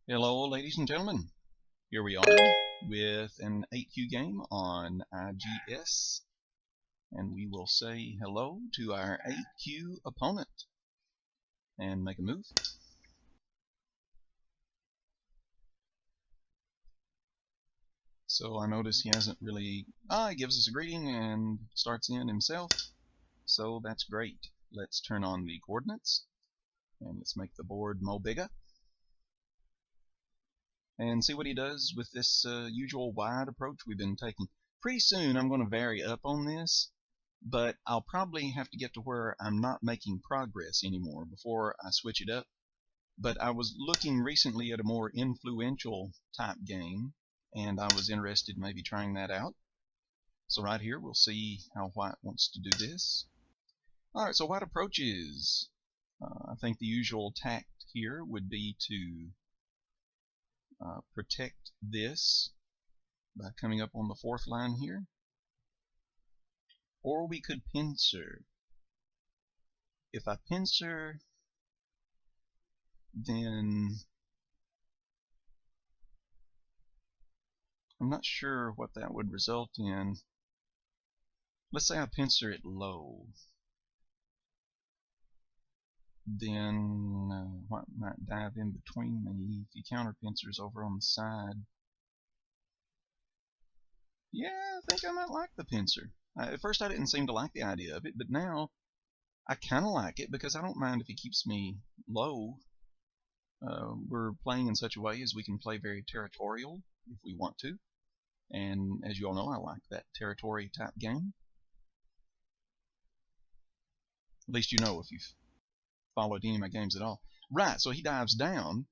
Hello, ladies and gentlemen. Here we are with an 8Q game on IGS, and we will say hello to our 8Q opponent and make a move. So I notice he hasn't really... he gives us a greeting and starts in himself, so that's great. Let's turn on the coordinates, and let's make the board mo bigger. And see what he does with this usual wide approach we've been taking. Pretty soon I'm going to vary up on this, but I'll probably have to get to where I'm not making progress anymore before I switch it up. But I was looking recently at a more influential type game, and I was interested in maybe trying that out. So right here we'll see how white wants to do this. Alright, so white approaches. I think the usual tact here would be to protect this by coming up on the fourth line here. Or we could pincer. If I pincer, then I'm not sure what that would result in. Let's say I pincer it low. Then what might dive in between me if he counter pincers over on the side? Yeah, I think I might like the pincer. At first I didn't seem to like the idea of it, but now I kind of like it because I don't mind if he keeps me low. We're playing in such a way as we can play very territorial if we want to. And as you all know, I like that territory type game. At least you know if you've followed any of my games at all. Right, so he dives down,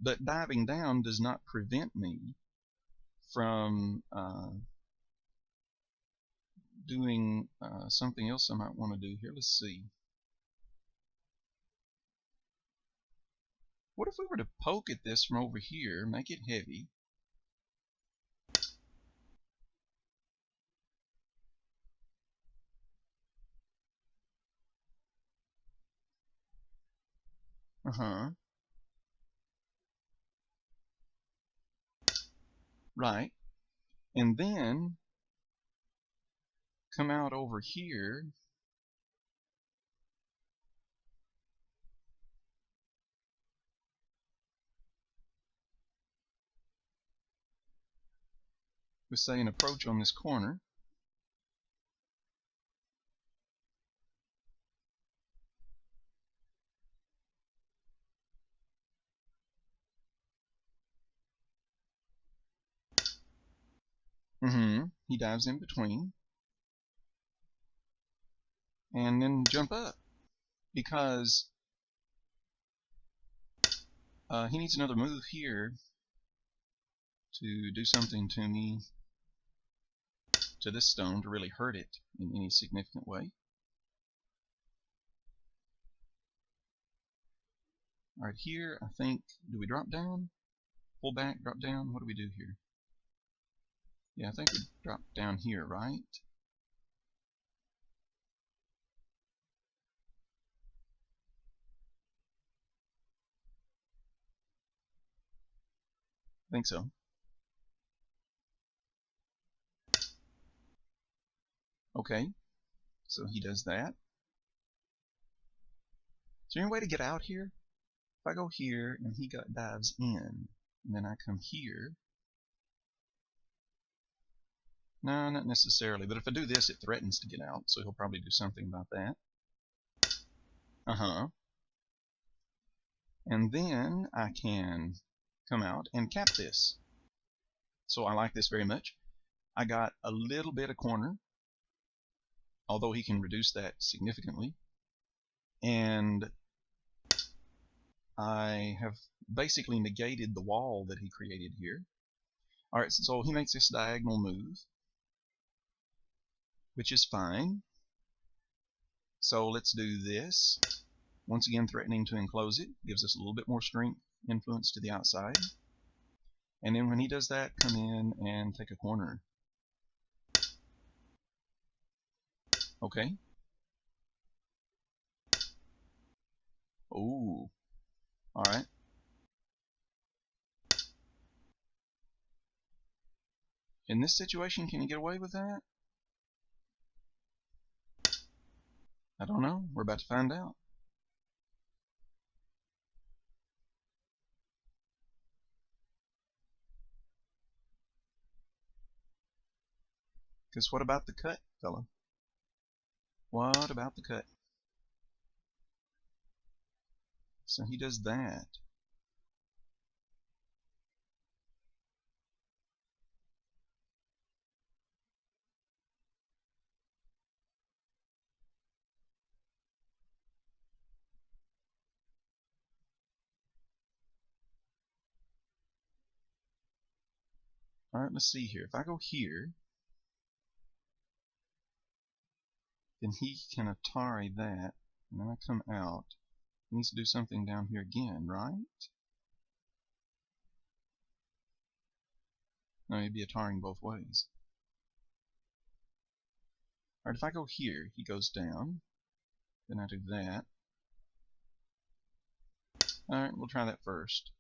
but diving down does not prevent me from doing something else I might want to do here. Let's see. What if we were to poke at this from over here, make it heavy? Right. And then come out over here. With, say, an approach on this corner. He dives in between. And then jump up. Because he needs another move here to do something to me, to this stone, to really hurt it in any significant way. Alright, here I think, do we drop down? Pull back, drop down? What do we do here? Yeah, I think we drop down here, right? I think so. Okay, so he does that. Is there any way to get out here? If I go here and he dives in, and then I come here. No, not necessarily, but if I do this, it threatens to get out, so he'll probably do something about that. And then I can come out and cap this. So I like this very much. I got a little bit of corner, although he can reduce that significantly. And I have basically negated the wall that he created here. Alright, so he makes this diagonal move, which is fine. So let's do this. Once again, threatening to enclose it, gives us a little bit more strength influence to the outside. And then when he does that, come in and take a corner. Okay. Ooh. Alright. In this situation, can you get away with that? I don't know. We're about to find out. Because what about the cut, fella? What about the cut? So he does that. Alright, let's see here. If I go here, then he can Atari that, and then I come out. He needs to do something down here again, right? No, he'd be Ataring both ways. Alright, if I go here, he goes down. Then I do that. Alright, we'll try that first.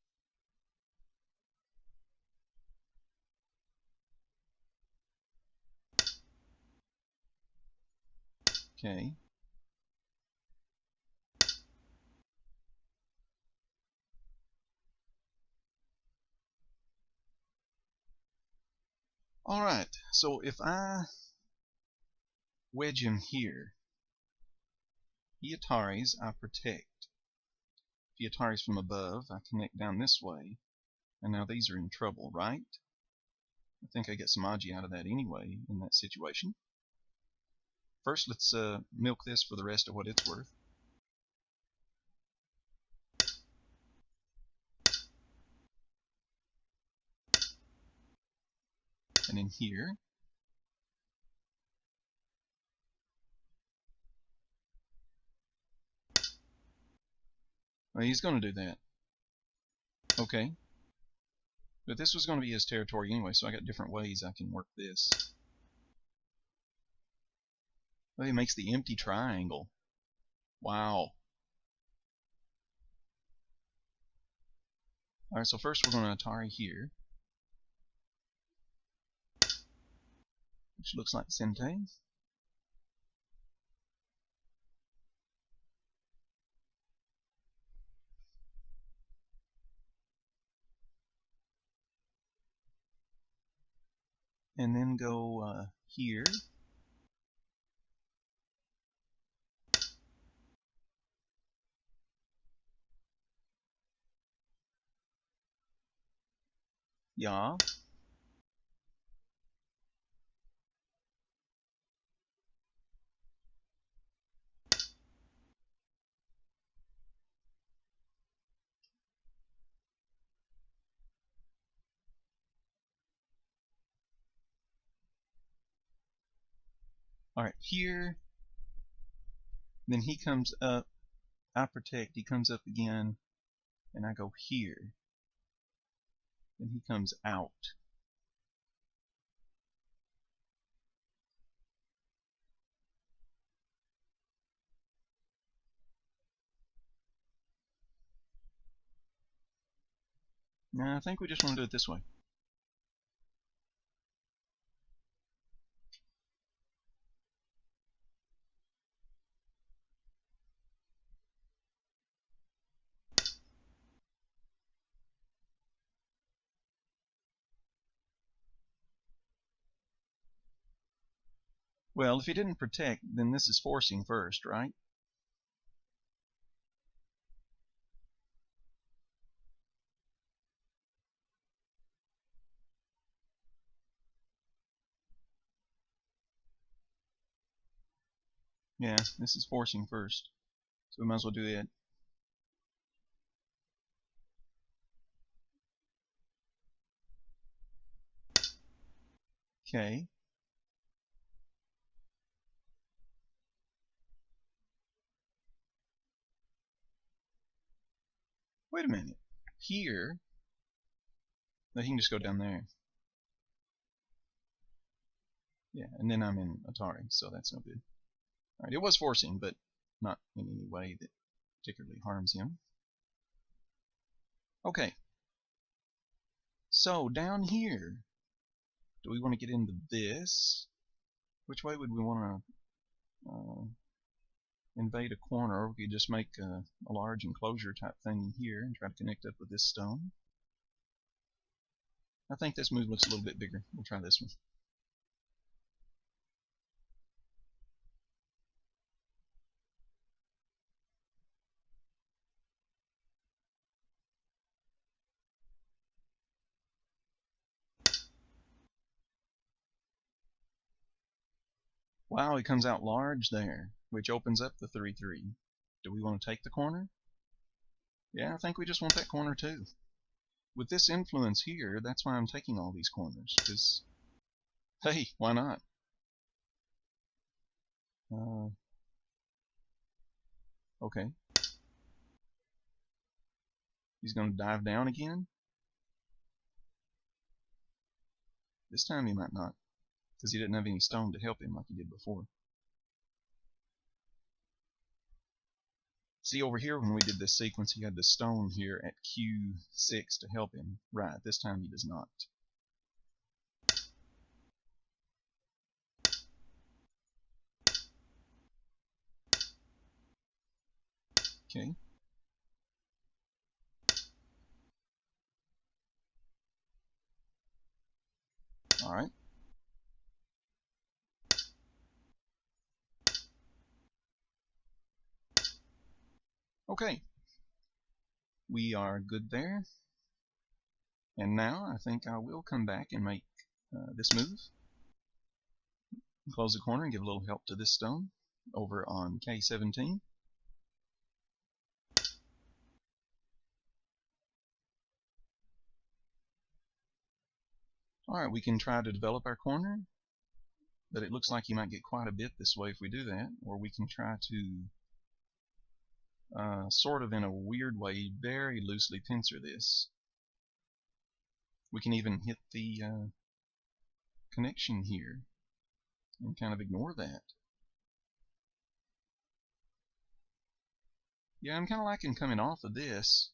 Okay. Alright, so if I wedge him here, he Ataris, I protect. If he Ataris from above, I connect down this way, and now these are in trouble, right? I think I get some Agi out of that anyway in that situation. First, let's milk this for the rest of what it's worth. And in here, well, he's going to do that. Okay. But this was going to be his territory anyway, so I got different ways I can work this. Well, he makes the empty triangle. Wow. Alright, so first we're going to Atari here, which looks like Sente. And then go here. Yeah. Alright, here. Then he comes up. I protect. He comes up again. And I go here. Then he comes out. Now I think we just want to do it this way. Well, if he didn't protect, then this is forcing first, right? Yeah, this is forcing first. So we might as well do it. Okay. Wait a minute. Here, no, he can just go down there. Yeah, and then I'm in Atari, so that's no good. Alright, it was forcing, but not in any way that particularly harms him. Okay. So, down here, Do we want to get into this? Which way would we want to invade a corner? Or we could just make a large enclosure type thing here and try to connect up with this stone. I think this move looks a little bit bigger. We'll try this one. Wow, he comes out large there, which opens up the 3-3. Do we want to take the corner? Yeah, I think we just want that corner too. With this influence here, that's why I'm taking all these corners, because, hey, why not? Okay. He's going to dive down again. This time he might not, because he didn't have any stone to help him like he did before. See, over here when we did this sequence, he had the stone here at Q6 to help him. Right, this time he does not. Okay. Alright. Okay. We are good there. And now I think I will come back and make this move. Close the corner and give a little help to this stone over on K17. Alright, we can try to develop our corner, but it looks like you might get quite a bit this way if we do that, or we can try to sort of in a weird way very loosely pincer this. We can even hit the connection here and kind of ignore that. Yeah, I'm kind of liking coming off of this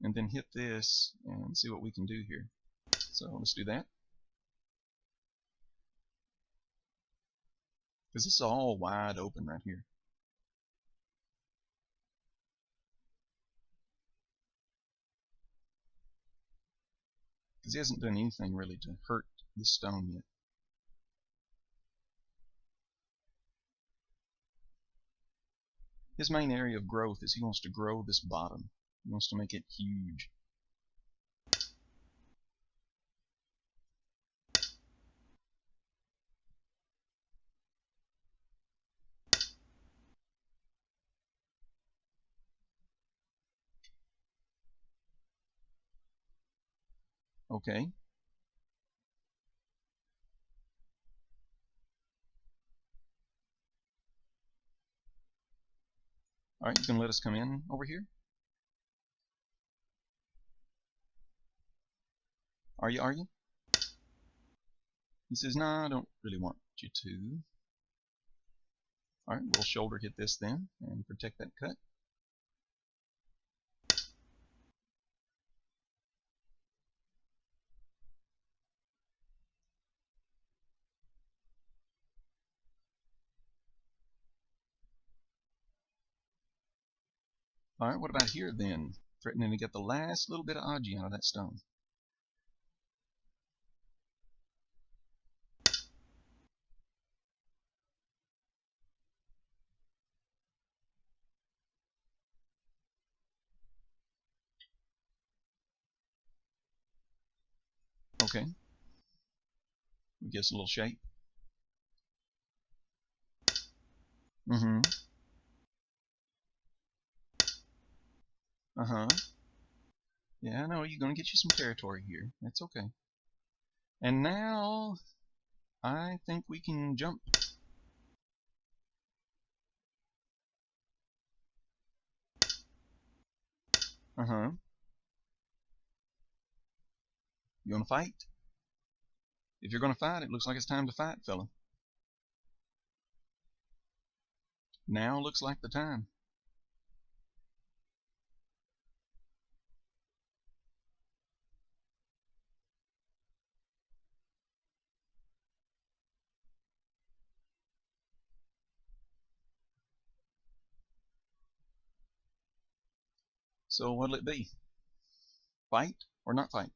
and then hit this and see what we can do here. So let's do that. Because this is all wide open right here. Because he hasn't done anything really to hurt this stone yet. His main area of growth is he wants to grow this bottom. He wants to make it huge. Okay. Alright, you can let us come in over here. Are you? He says, nah, I don't really want you to. Alright, we'll shoulder hit this then and protect that cut. Alright, what about here then? Threatening to get the last little bit of Aji out of that stone. Okay. We give us a little shape. Mm-hmm. Uh-huh. Yeah, I know, you're gonna get you some territory here. That's okay. And now I think we can jump. Uh-huh. You wanna fight? If you're gonna fight, it looks like it's time to fight, fella. Now looks like the time. So what'll it be? Fight or not fight?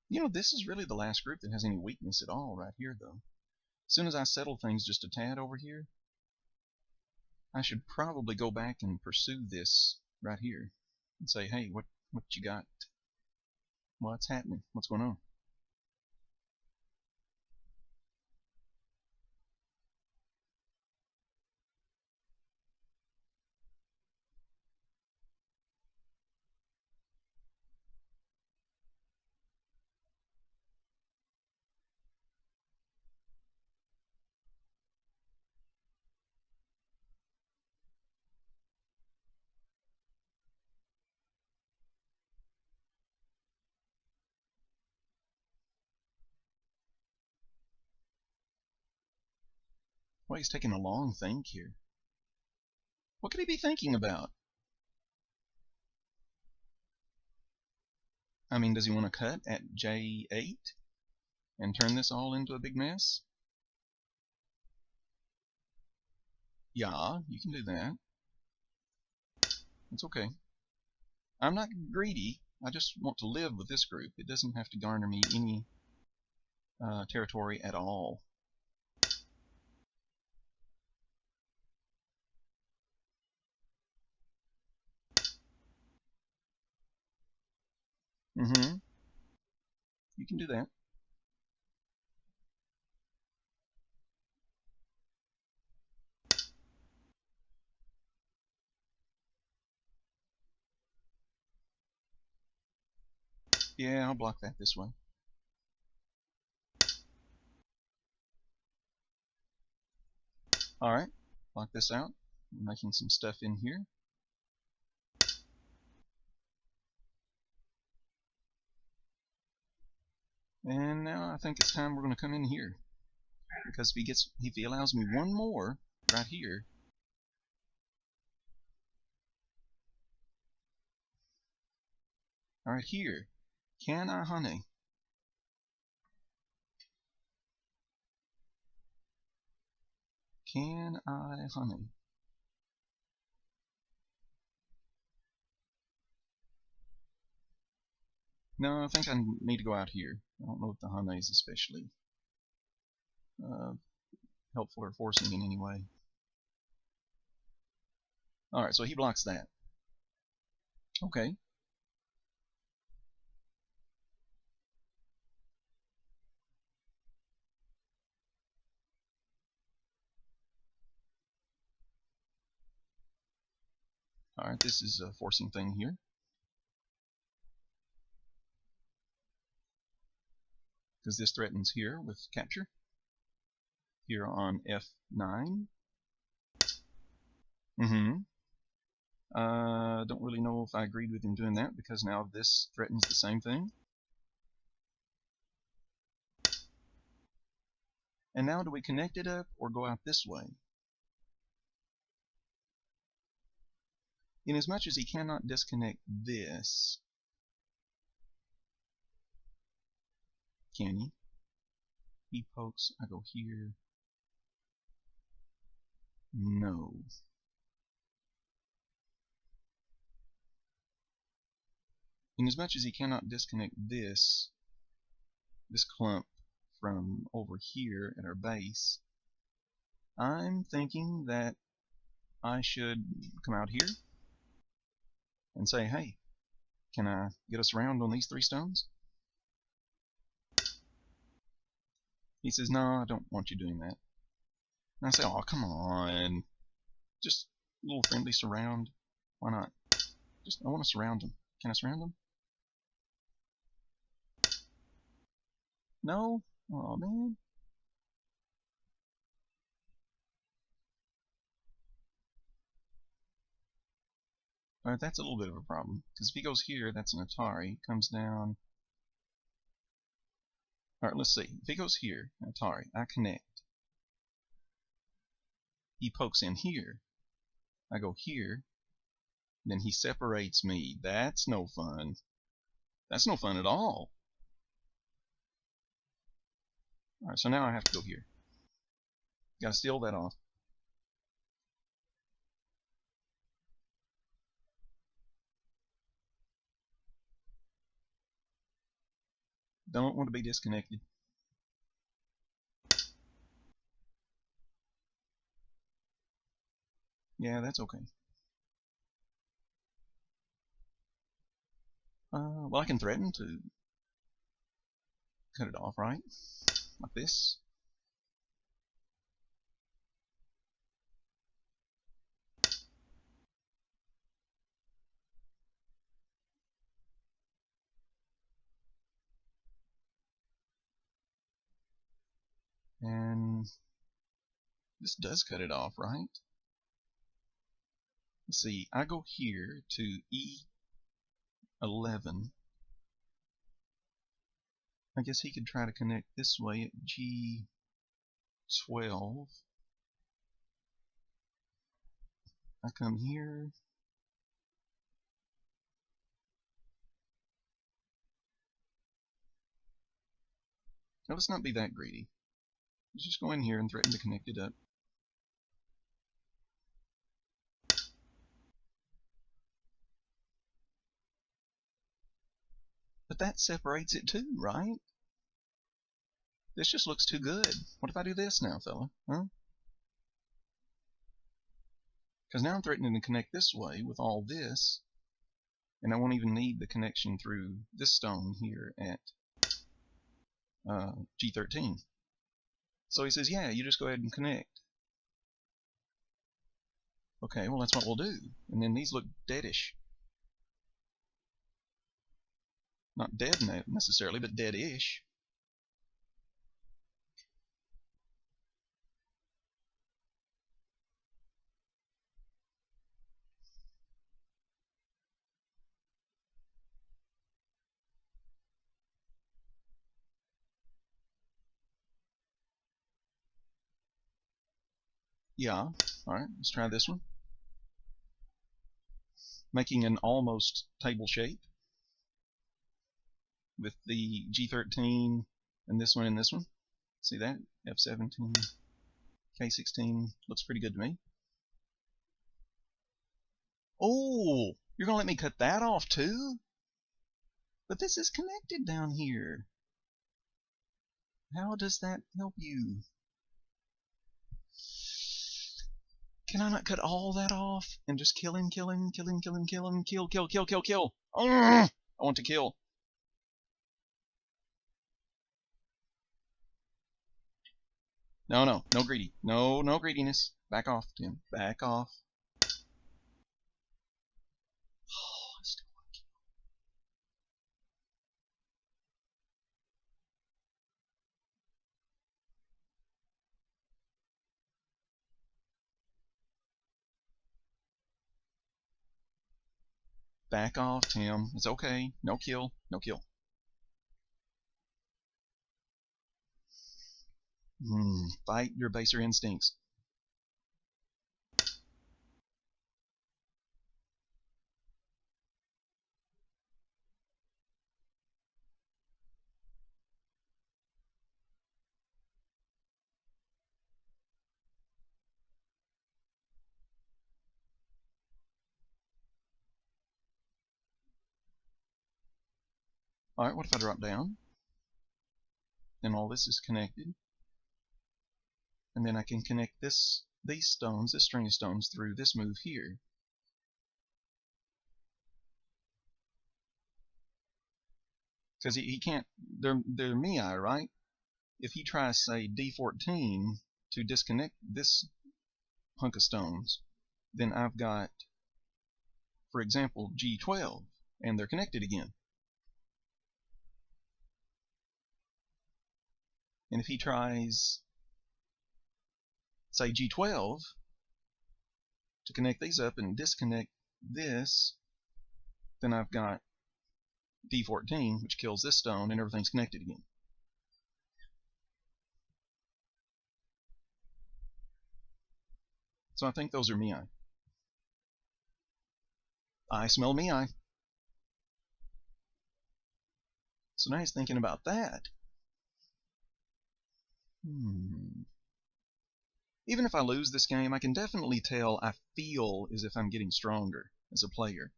You know, this is really the last group that has any weakness at all right here, though. As soon as I settle things just a tad over here, I should probably go back and pursue this right here and say, hey, what you got? What's happening? What's going on? Well, he's taking a long think here. What could he be thinking about? I mean, does he want to cut at J8 and turn this all into a big mess? Yeah, you can do that. It's okay. I'm not greedy. I just want to live with this group. It doesn't have to garner me any territory at all. Mm-hmm. You can do that. Yeah, I'll block that this way. Alright, block this out. I'm making some stuff in here. And now I think it's time we're going to come in here. Because if he allows me one more right here, right here, can I honey? Can I honey? No, I think I need to go out here. I don't know if the honey is especially helpful or forcing in any way. Alright, so he blocks that. Okay. Alright, this is a forcing thing here. Because this threatens here with capture. Here on F9. Mm-hmm. Don't really know if I agreed with him doing that because now this threatens the same thing. And now do we connect it up or go out this way? In as much as he cannot disconnect this, can he? He pokes, I go here. No. In as much as he cannot disconnect this clump from over here at our base, I'm thinking that I should come out here and say, hey, can I get us around on these 3 stones? He says, no, I don't want you doing that. And I say, oh, come on. Just a little friendly surround. Why not? I want to surround them. Can I surround them? No? Oh, man. Alright, that's a little bit of a problem. Because if he goes here, that's an Atari. Comes down. Alright, let's see. If he goes here, Atari, I connect. He pokes in here. I go here. Then he separates me. That's no fun. That's no fun at all. Alright, so now I have to go here. Gotta steal that off. Don't want to be disconnected. Yeah, that's okay. Well, I can threaten to cut it off, right? Like this. And this does cut it off, right? Let's see, I go here to E11. I guess he could try to connect this way at G12. I come here. Now let's not be that greedy. Let's just go in here and threaten to connect it up. But that separates it too, right? This just looks too good. What if I do this now, fella? Huh? Because now I'm threatening to connect this way with all this, and I won't even need the connection through this stone here at G13. So he says, yeah, you just go ahead and connect. Okay, well, that's what we'll do. And then these look deadish. Not dead necessarily, but dead-ish. Yeah, alright, let's try this one. Making an almost table shape with the G13 and this one and this one. See that? F17, K16 looks pretty good to me. Oh, you're gonna let me cut that off too? But this is connected down here. How does that help you? Can I not cut all that off and just kill him, kill him, kill him, kill him, kill him, kill, kill, kill, kill, kill? I want to kill. No, no, no greedy. No, no greediness. Back off, Tim. Back off. Oh, I still want to kill. Back off, Tim. It's okay. No kill. No kill. Fight your baser instincts. Alright, what if I drop down? Then all this is connected. And then I can connect these stones, this string of stones, through this move here. Because he can't, they're Mii, right? If he tries, say, D14 to disconnect this hunk of stones, then I've got, for example, G12, and they're connected again. And if he tries, say, G12 to connect these up and disconnect this, then I've got D14, which kills this stone, and everything's connected again. So I think those are Mii. I smell me, I. So now he's thinking about that. Even if I lose this game, I can definitely tell I feel as if I'm getting stronger as a player.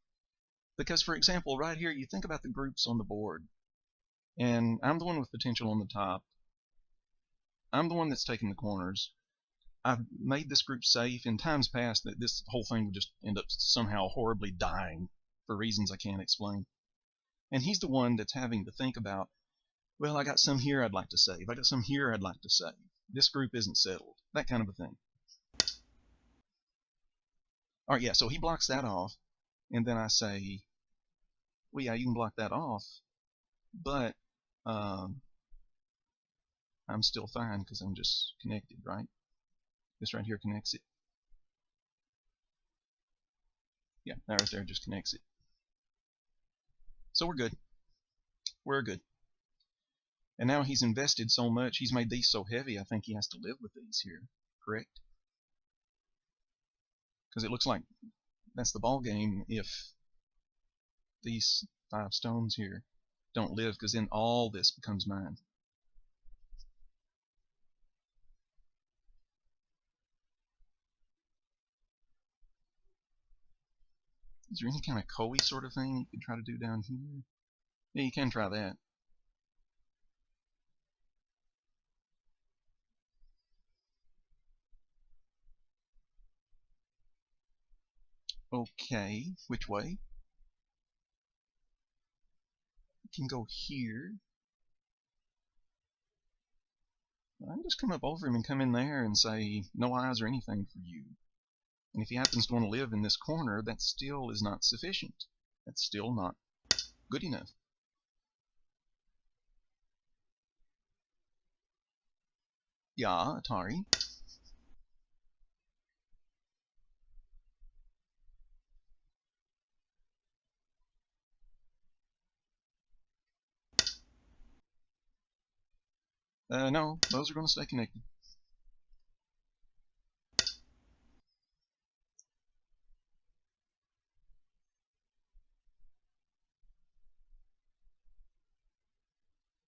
Because, for example, right here, you think about the groups on the board. And I'm the one with potential on the top. I'm the one that's taking the corners. I've made this group safe. In times past, that this whole thing would just end up somehow horribly dying for reasons I can't explain. And he's the one that's having to think about, well, I got some here I'd like to save. I got some here I'd like to save. This group isn't settled. That kind of a thing. All right, yeah, so he blocks that off. And then I say, well, yeah, you can block that off. But I'm still fine because I'm just connected, right? This right here connects it. Yeah, that right there just connects it. So we're good. We're good. And now he's invested so much, he's made these so heavy, I think he has to live with these here, correct? Because it looks like that's the ball game if these 5 stones here don't live, because then all this becomes mine. Is there any kind of Koei sort of thing you could try to do down here? Yeah, you can try that. Okay, which way? You can go here. I can just come up over him and come in there and say, no eyes or anything for you. And if he happens to want to live in this corner, that still is not sufficient. That's still not good enough. Yeah, Atari. No, those are going to stay connected.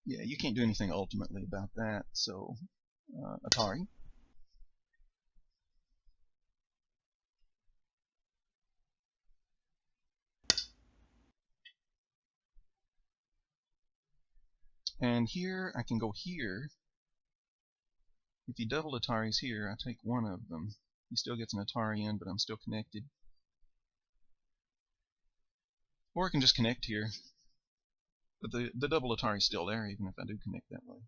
Yeah, you can't do anything ultimately about that, so Atari. And here, I can go here. If he double Ataris here, I take one of them. He still gets an Atari in, but I'm still connected. Or I can just connect here. But the double Atari's still there, even if I do connect that way.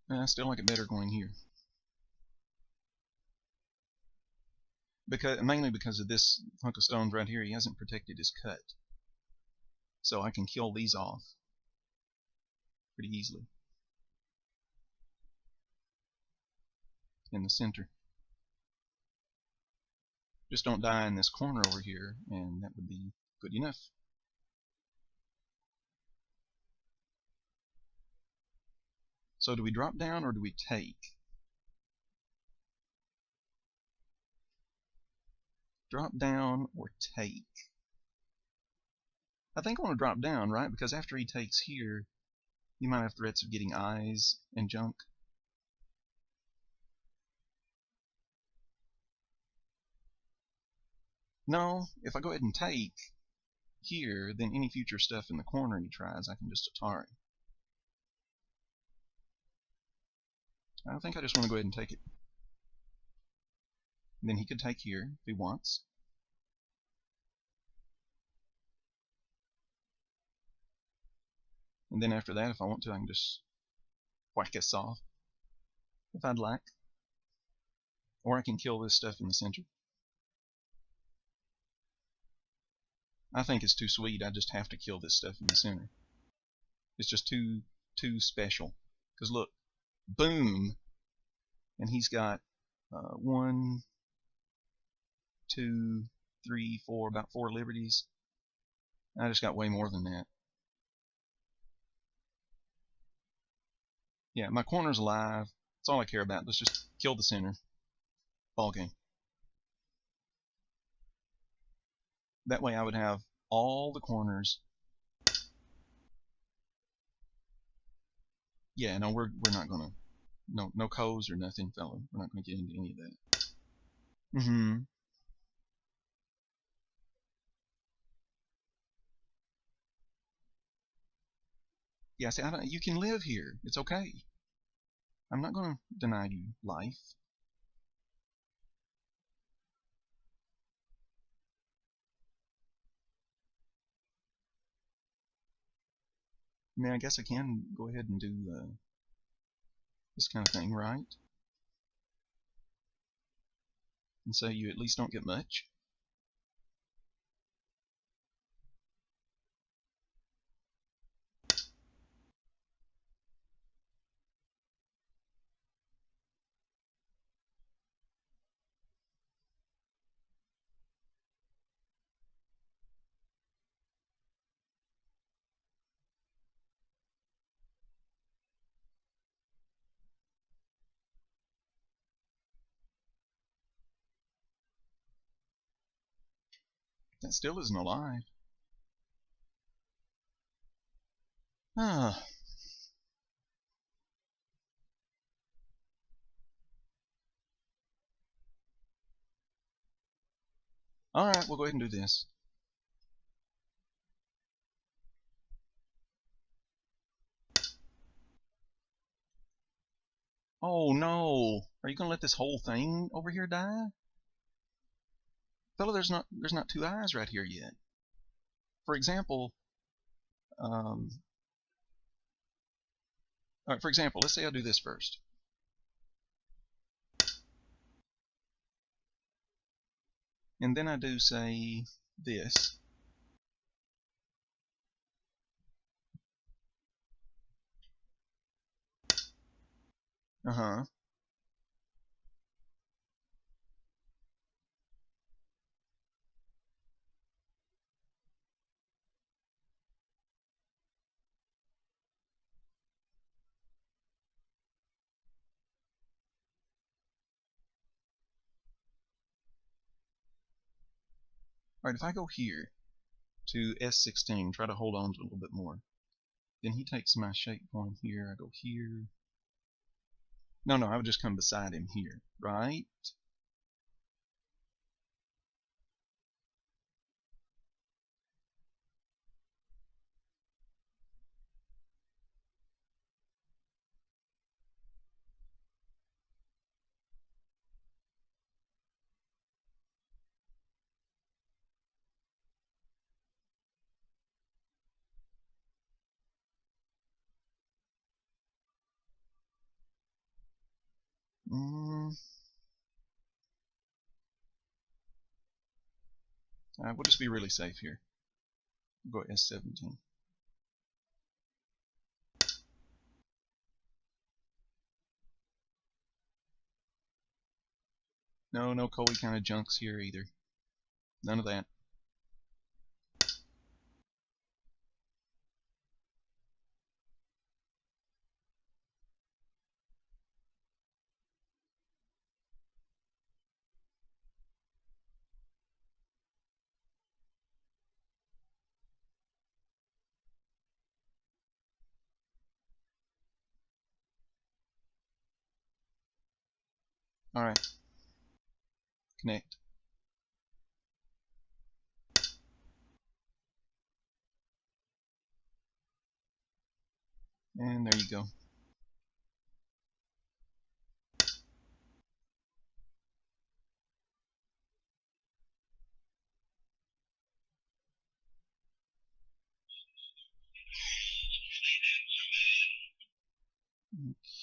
I still like it better going here. Mainly because of this hunk of stones right here, he hasn't protected his cut. So I can kill these off pretty easily in the center. Just don't die in this corner over here, and that would be good enough. So do we drop down or do we take? Drop down or take? I think I want to drop down, right? Because after he takes here, he might have threats of getting eyes and junk. No, if I go ahead and take here, then any future stuff in the corner he tries, I can just Atari. I think I just want to go ahead and take it. And then he could take here if he wants. And then after that, if I want to, I can just whack us off if I'd like. Or I can kill this stuff in the center. I think it's too sweet. I just have to kill this stuff in the center. It's just too special. Because look, boom, and he's got 1, 2, 3, 4, about 4 liberties. I just got way more than that. Yeah, my corner's alive. That's all I care about. Let's just kill the center. Ball game. That way I would have all the corners. Yeah, no, we're not gonna, no co's or nothing, fella. We're not gonna get into any of that. Mm-hmm. Yeah, see, you can live here. It's okay. I'm not gonna deny you life. I mean, I guess I can go ahead and do this kind of thing, right? And so you at least don't get much. That still isn't alive. Ah. Alright, we'll go ahead and do this. Oh no! Are you gonna let this whole thing over here die? Fella, there's not 2 eyes right here yet. For example, alright, for example, let's say I do this first. And then I do, say, this. Uh-huh. Alright, if I go here to S16, try to hold on to it a little bit more. Then he takes my shape point here, I go here. No, I would just come beside him here, right? Mm, we'll just be really safe here. We'll go S17. No Coey kind of junks here either. None of that. Alright. Connect. And there you go.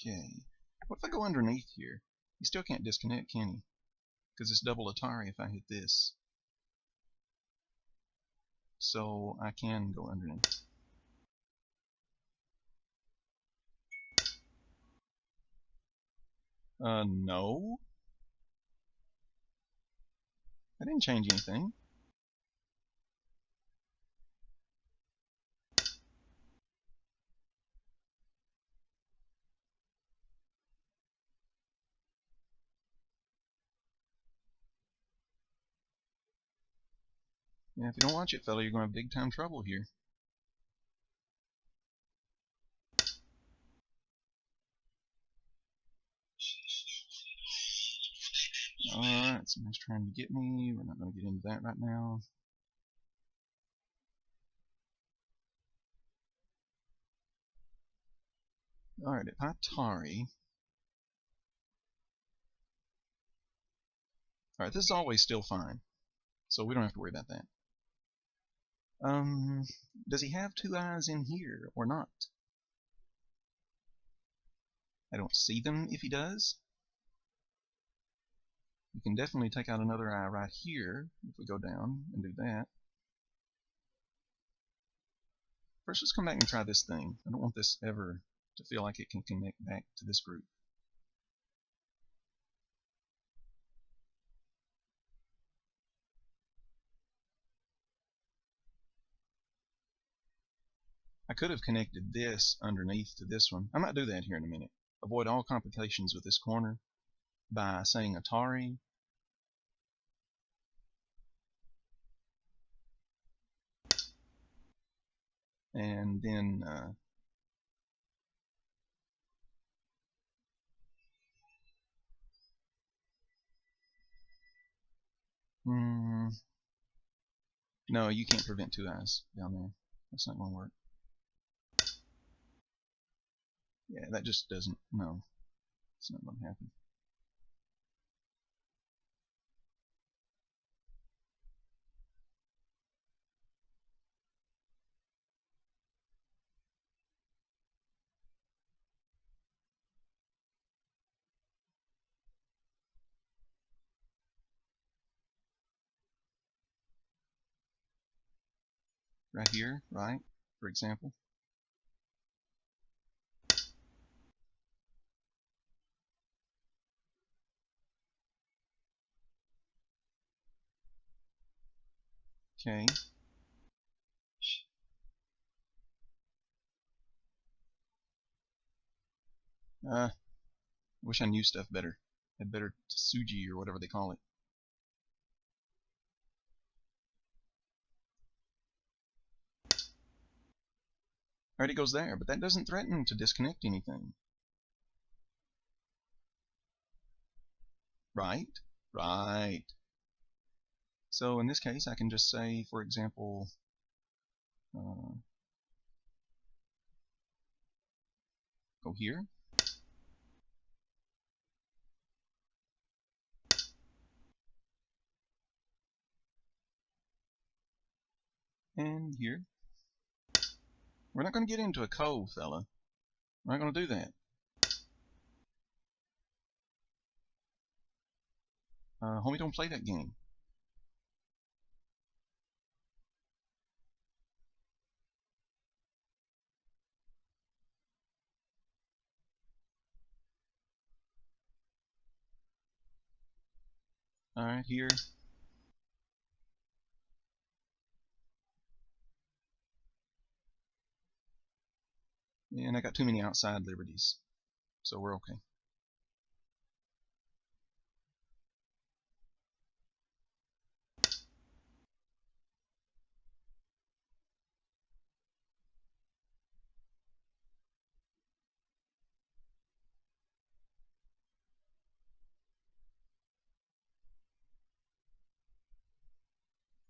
Okay. What if I go underneath here? You still can't disconnect, can you? Because it's double Atari if I hit this. So I can go underneath. No. I didn't change anything. Yeah, if you don't watch it, fella, you're going to have big time trouble here. Alright, somebody's trying to get me. We're not going to get into that right now. Alright, if I Atari. Alright, this is always still fine. So we don't have to worry about that. Does he have two eyes in here or not? I don't see them if he does. We can definitely take out another eye right here if we go down and do that. First, let's come back and try this thing. I don't want this ever to feel like it can connect back to this group. I could have connected this underneath to this one. I might do that here in a minute. Avoid all complications with this corner by saying Atari. And then no, you can't prevent two eyes down there. That's not going to work. Yeah, that just doesn't, no, it's not going to happen. Right here, right, for example. Okay. I wish I knew stuff better. Had better Tsuji or whatever they call it. Alright, it goes there, but that doesn't threaten to disconnect anything. Right? Right. So in this case, I can just say, for example, go here. And here. We're not going to get into a cove, fella. We're not going to do that. Homie, don't play that game. Alright, here. And I got too many outside liberties, so we're okay.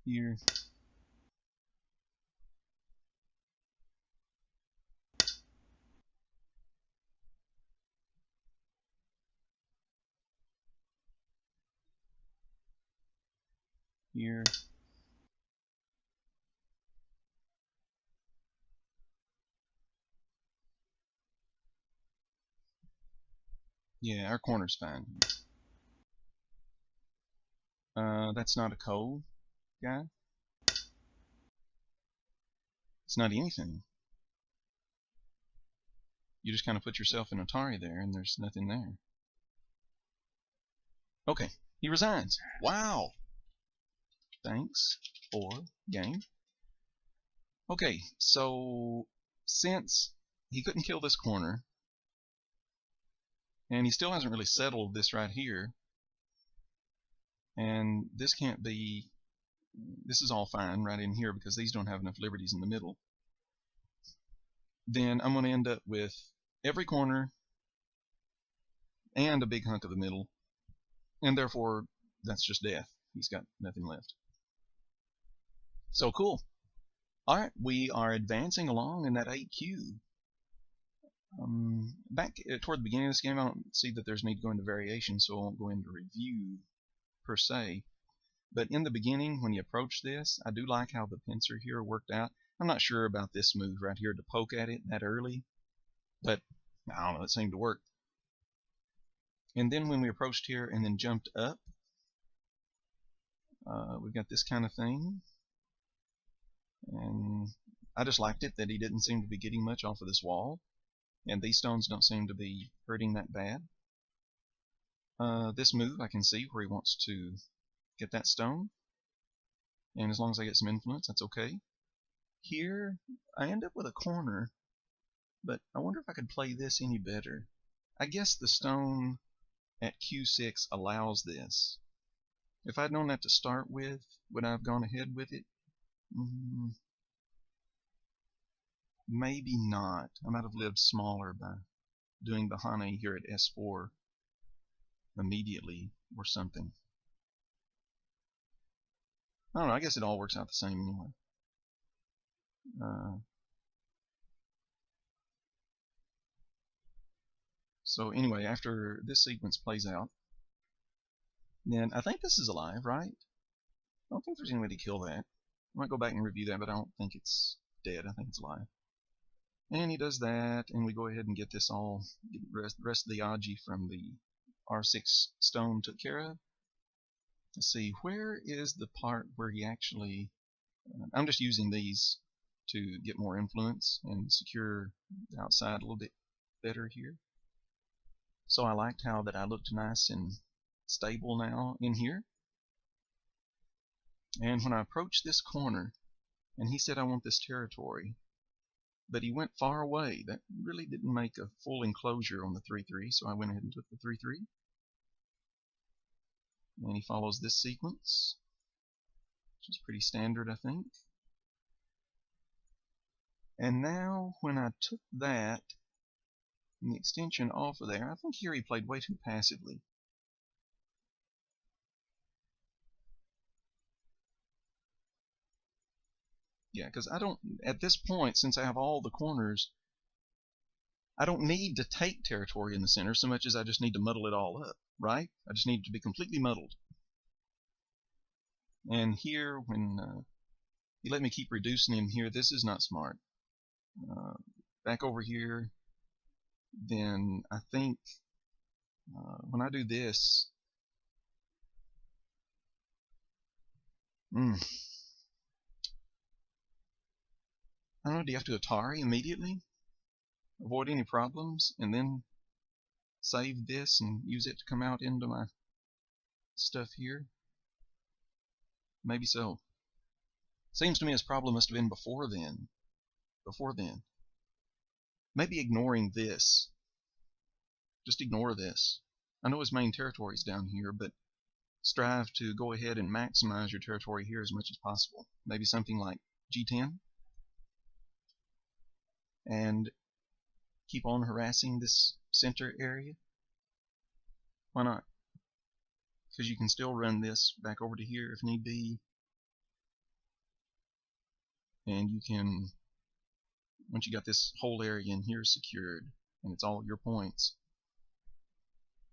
Here. Here. Yeah, our corner's fine. That's not a cove, guy. It's not anything. You just kind of put yourself in Atari there, and there's nothing there. Okay, he resigns. Wow. Thanks for game. Okay, so since he couldn't kill this corner, and he still hasn't really settled this right here, and this can't be this is all fine right in here because these don't have enough liberties in the middle, then I'm going to end up with every corner and a big hunk of the middle, and therefore that's just death. He's got nothing left. So cool. All right, we are advancing along in that 8Q. Back toward the beginning of this game, I don't see that there's need to go into variation, so I won't go into review per se. But in the beginning, when you approach this, I do like how the pincer here worked out. I'm not sure about this move right here to poke at it that early, but I don't know, it seemed to work. And then when we approached here and then jumped up, we've got this kind of thing. And I just liked it that he didn't seem to be getting much off of this wall. And these stones don't seem to be hurting that bad. This move, I can see where he wants to get that stone. And as long as I get some influence, that's okay. Here, I end up with a corner, but I wonder if I could play this any better. I guess the stone at Q6 allows this. If I'd known that to start with, would I have gone ahead with it? Maybe not. I might have lived smaller by doing the Hane here at S4 immediately or something. I don't know, I guess it all works out the same anyway. So anyway, after this sequence plays out, then I think this is alive, right? I don't think there's any way to kill that. I might go back and review that, but I don't think it's dead. I think it's alive. And he does that, and we go ahead and get this all, get the rest of the Aji from the R6 stone took care of. Let's see, where is the part where he actually, I'm just using these to get more influence and secure the outside a little bit better here. So I liked how that I looked nice and stable now in here. And when I approached this corner, and he said I want this territory, but he went far away. That really didn't make a full enclosure on the 3-3, so I went ahead and took the 3-3. And he follows this sequence, which is pretty standard, I think. And now, when I took that and the extension off of there, I think here he played way too passively. Yeah, because I don't, at this point, since I have all the corners, I don't need to take territory in the center so much as I just need to muddle it all up, right? I just need it to be completely muddled. And here, when he let me keep reducing him here, this is not smart. Back over here, then I think when I do this, I don't know, do you have to Atari immediately? Avoid any problems, and then save this and use it to come out into my stuff here? Maybe so. Seems to me his problem must have been before then. Maybe ignoring this. Just ignore this. I know his main territory is down here, but strive to go ahead and maximize your territory here as much as possible. Maybe something like G10. And keep on harassing this center area. Why not? Because you can still run this back over to here if need be. And you can, once you got this whole area in here secured, and it's all your points,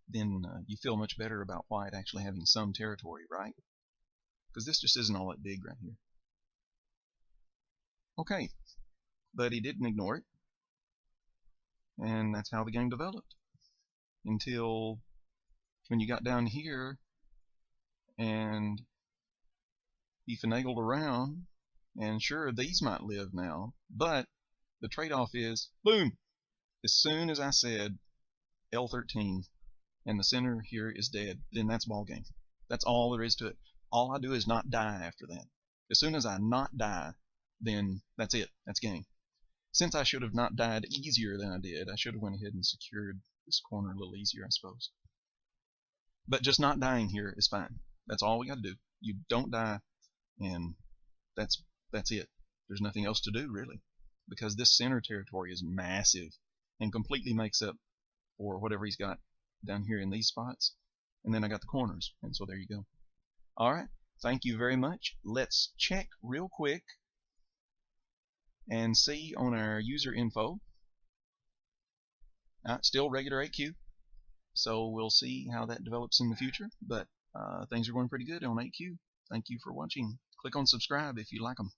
then you feel much better about white actually having some territory, right? Because this just isn't all that big right here. Okay, but he didn't ignore it. And that's how the game developed. Until when you got down here and he finagled around, and sure, these might live now, but the trade-off is, boom! As soon as I said L13 and the center here is dead, then that's ball game. That's all there is to it. All I do is not die after that. As soon as I not die, then that's it. That's game. Since I should have not died easier than I did, I should have went ahead and secured this corner a little easier, I suppose. But just not dying here is fine. That's all we got to do. You don't die. and that's it. There's nothing else to do really, because this center territory is massive and completely makes up for whatever he's got down here in these spots. And then I got the corners, and so there you go. All right, thank you very much. Let's check real quick and see on our user info. Still regular AQ, so we'll see how that develops in the future, but things are going pretty good on AQ. Thank you for watching. Click on subscribe if you like them.